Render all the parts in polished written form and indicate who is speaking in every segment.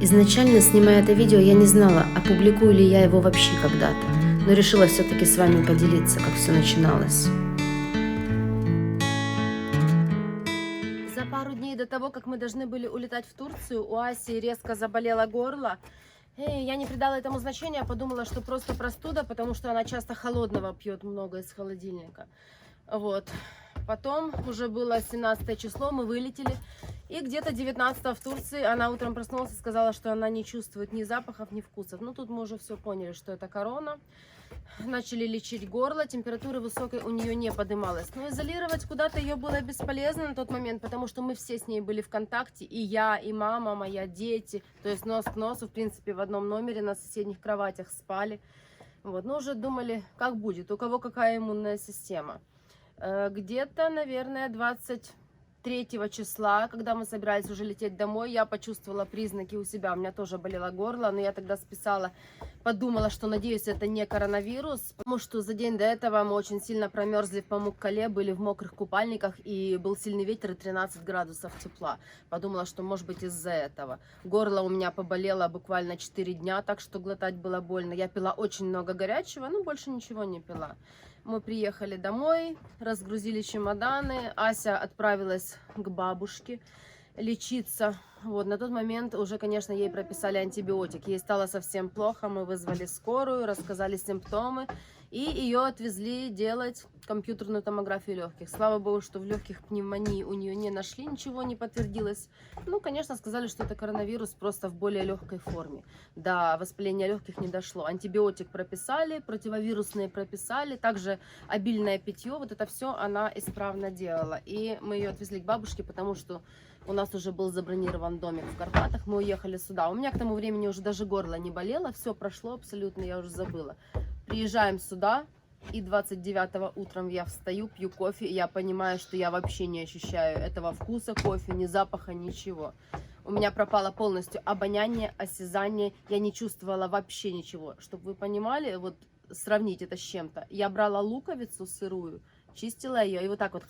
Speaker 1: Изначально, снимая это видео, я не знала, опубликую ли я его вообще когда-то, но решила все-таки с вами поделиться, как все начиналось.
Speaker 2: За пару дней до того, как мы должны были улетать в Турцию, у Аси резко заболело горло. Я не придала этому значения, подумала, что просто простуда, потому что она часто холодного пьет много из холодильника. Вот. Потом уже было 17 число, мы вылетели. И где-то 19 в Турции она утром проснулась и сказала, что она не чувствует ни запахов, ни вкусов. Ну, тут мы уже все поняли, что это корона. Начали лечить горло, температура высокой у нее не поднималась. Но изолировать куда-то ее было бесполезно на тот момент, потому что мы все с ней были в контакте. И я, и мама моя, дети. То есть нос к носу, в принципе, в одном номере на соседних кроватях спали. Вот. Но уже думали, как будет, у кого какая иммунная система. Где-то, наверное, 23 числа, когда мы собирались уже лететь домой, я почувствовала признаки у себя. У меня тоже болело горло, но я тогда списала, подумала, что, надеюсь, это не коронавирус, потому что за день до этого мы очень сильно промерзли в Памуккале, были в мокрых купальниках, и был сильный ветер и 13 градусов тепла. Подумала, что, может быть, из-за этого. Горло у меня поболело буквально 4 дня, так что глотать было больно. Я пила очень много горячего, но больше ничего не пила. Мы приехали домой, разгрузили чемоданы. Ася отправилась к бабушке лечиться. Вот, на тот момент уже, конечно, ей прописали антибиотик. Ей стало совсем плохо, мы вызвали скорую, рассказали симптомы. И ее отвезли делать компьютерную томографию легких. Слава богу, что в легких пневмонии у нее не нашли, ничего не подтвердилось. Ну, конечно, сказали, что это коронавирус, просто в более легкой форме. До воспаления легких не дошло. Антибиотик прописали, противовирусные прописали, также обильное питье. Вот это все она исправно делала. И мы ее отвезли к бабушке, потому что у нас уже был забронирован домик в Карпатах. Мы уехали сюда. У меня к тому времени уже даже горло не болело. Все прошло абсолютно, я уже забыла. Приезжаем сюда, и 29-го утром я встаю, пью кофе, и я понимаю, что я вообще не ощущаю этого вкуса кофе, ни запаха, ничего. У меня пропало полностью обоняние, осязание, я не чувствовала вообще ничего. Чтобы вы понимали, вот сравнить это с чем-то. Я брала луковицу сырую, чистила ее и вот так вот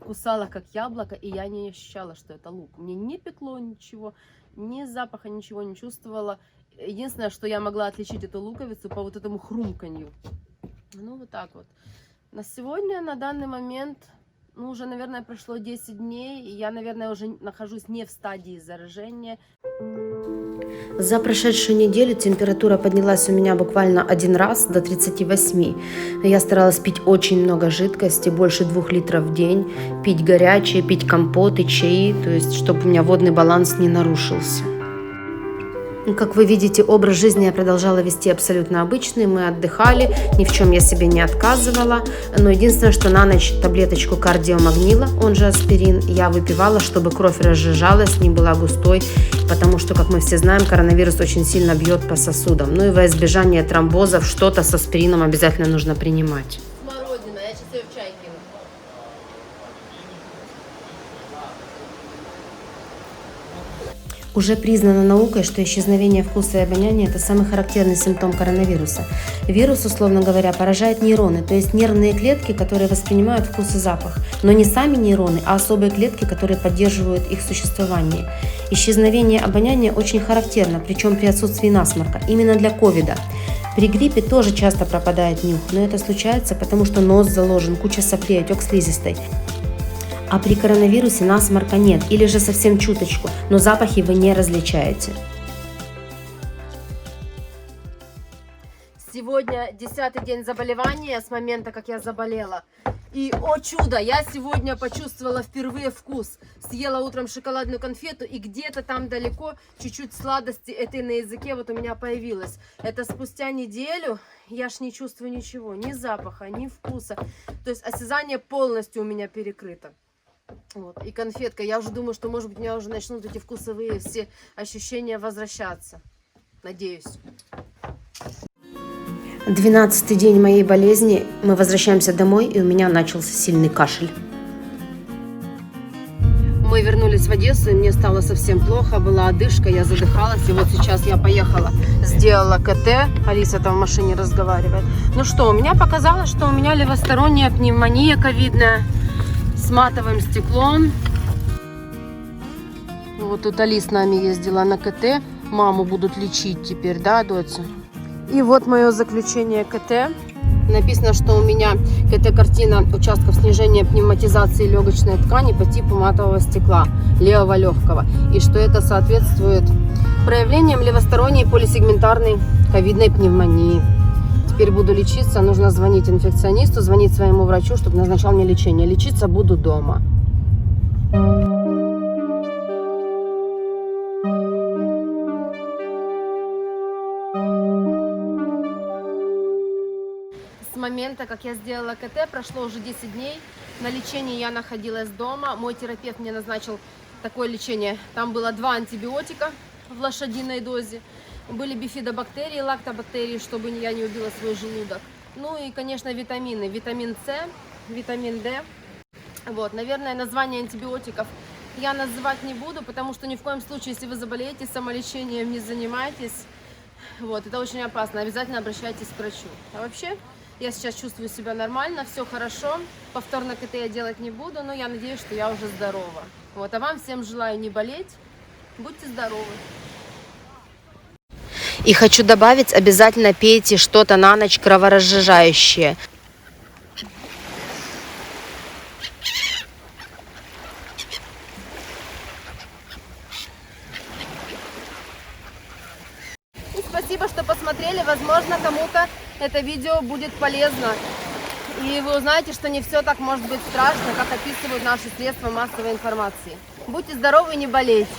Speaker 2: кусала как яблоко, и я не ощущала, что это лук. Мне не пекло ничего, ни запаха, ничего не чувствовала. Единственное, что я могла отличить эту луковицу по вот этому хрумканью. Ну, вот так вот. На сегодня, на данный момент, ну, уже, наверное, прошло 10 дней, и я, наверное, уже нахожусь не в стадии заражения.
Speaker 1: За прошедшую неделю температура поднялась у меня буквально один раз до 38. Я старалась пить очень много жидкости, больше 2 литров в день, пить горячее, пить компоты, чаи, то есть, чтобы у меня водный баланс не нарушился. Как вы видите, образ жизни я продолжала вести абсолютно обычный. Мы отдыхали, ни в чем я себе не отказывала. Но единственное, что на ночь таблеточку кардиомагнила, он же аспирин, я выпивала, чтобы кровь разжижалась, не была густой. Потому что, как мы все знаем, коронавирус очень сильно бьет по сосудам. Ну и во избежание тромбозов что-то с аспирином обязательно нужно принимать.
Speaker 2: Смородина, я сейчас ее в чай кину.
Speaker 1: Уже признано наукой, что исчезновение вкуса и обоняния – это самый характерный симптом коронавируса. Вирус, условно говоря, поражает нейроны, то есть нервные клетки, которые воспринимают вкус и запах. Но не сами нейроны, а особые клетки, которые поддерживают их существование. Исчезновение обоняния очень характерно, причем при отсутствии насморка, именно для ковида. При гриппе тоже часто пропадает нюх, но это случается, потому что нос заложен, куча соплей, отек слизистой. А при коронавирусе насморка нет, или же совсем чуточку, но запахи вы не различаете.
Speaker 2: Сегодня 10-й день заболевания с момента, как я заболела. И, о чудо, я сегодня почувствовала впервые вкус. Съела утром шоколадную конфету, и где-то там далеко чуть-чуть сладости этой на языке вот у меня появилось. Это спустя неделю я ж не чувствую ничего, ни запаха, ни вкуса. То есть осязание полностью у меня перекрыто. Вот. И конфетка. Я уже думаю, что, может быть, у меня уже начнут эти вкусовые все ощущения возвращаться. Надеюсь.
Speaker 1: 12-й день моей болезни. Мы возвращаемся домой, и у меня начался сильный кашель.
Speaker 2: Мы вернулись в Одессу, и мне стало совсем плохо. Была одышка, я задыхалась. И вот сейчас я поехала, сделала КТ. Алиса там в машине разговаривает. Ну что, у меня показалось, что у меня левосторонняя пневмония ковидная с матовым стеклом. Вот тут Али с нами ездила на КТ. Маму будут лечить теперь, да, Доця? И вот мое заключение КТ. Написано, что у меня КТ-картина участков снижения пневматизации легочной ткани по типу матового стекла левого легкого. И что это соответствует проявлениям левосторонней полисегментарной ковидной пневмонии. Теперь буду лечиться, нужно звонить инфекционисту, звонить своему врачу, чтобы назначал мне лечение. Лечиться буду дома. С момента, как я сделала КТ, прошло уже 10 дней. На лечении я находилась дома. Мой терапевт мне назначил такое лечение. Там было 2 антибиотика в лошадиной дозе. Были бифидобактерии, лактобактерии, чтобы я не убила свой желудок. Ну и, конечно, витамины. Витамин С, витамин D. Вот, наверное, название антибиотиков я называть не буду, потому что ни в коем случае, если вы заболеете, самолечением не занимайтесь. Вот, это очень опасно. Обязательно обращайтесь к врачу. А вообще, я сейчас чувствую себя нормально, все хорошо. Повторно КТ я делать не буду, но я надеюсь, что я уже здорова. Вот, а вам всем желаю не болеть. Будьте здоровы.
Speaker 1: И хочу добавить, обязательно пейте что-то на ночь кроворазжижающее.
Speaker 2: И спасибо, что посмотрели. Возможно, кому-то это видео будет полезно. И вы узнаете, что не все так может быть страшно, как описывают наши средства массовой информации. Будьте здоровы и не болейте.